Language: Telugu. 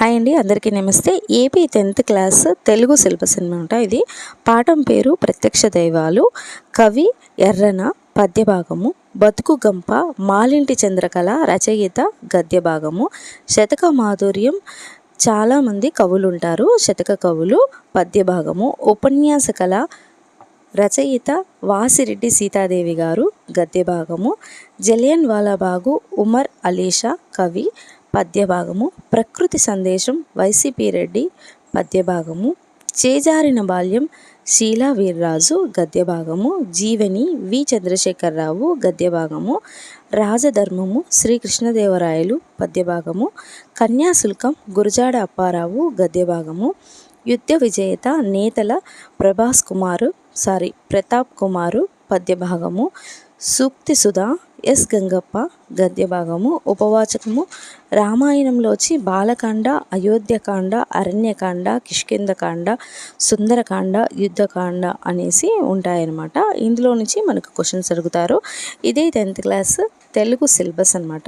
హాయ్ అండి, అందరికీ నమస్తే. AP 10th class Telugu syllabus అనమాట. ఇది పాఠం పేరు ప్రత్యక్ష దైవాలు. కవి ఎర్రన, పద్య భాగము. బతుకు గంప మాలింటి చంద్రకళ, రచయిత గద్య భాగము. శతక మాధుర్యం, చాలామంది కవులు ఉంటారు, శతక కవులు. పద్య భాగము. ఉపన్యాస కళ, రచయిత వాసిరెడ్డి సీతాదేవి గారు, గద్య భాగము. జలియన్ వాలాబాగు, ఉమర్ అలీషా, కవి, పద్య భాగము. ప్రకృతి సందేశం, వైసీపీ రెడ్డి, పద్య భాగము. చేజారిన బాల్యం, శీలా వీర్రాజు, గద్య భాగము. జీవని, వి చంద్రశేఖరరావు, గద్య భాగము. రాజధర్మము, శ్రీకృష్ణదేవరాయలు, పద్య భాగము. కన్యాశుల్కం, గురజాడ అప్పారావు, గద్య భాగము. యుద్ధ విజేత, నేతల ప్రతాప్ కుమారు, పద్య భాగము. సూక్తి సుధా, ఎస్ గంగప్ప, గద్య భాగము. ఉపవాచకము, రామాయణంలోచి బాలకాండ, అయోధ్యకాండ, అరణ్యకాండ, కిష్కింధకాండ, సుందరకాండ, యుద్ధకాండ అనేసి ఉంటాయన్నమాట. ఇందులో నుంచి మనకు క్వశ్చన్స్ అడుగుతారు. ఇదే 10th క్లాస్ తెలుగు సిలబస్ అనమాట.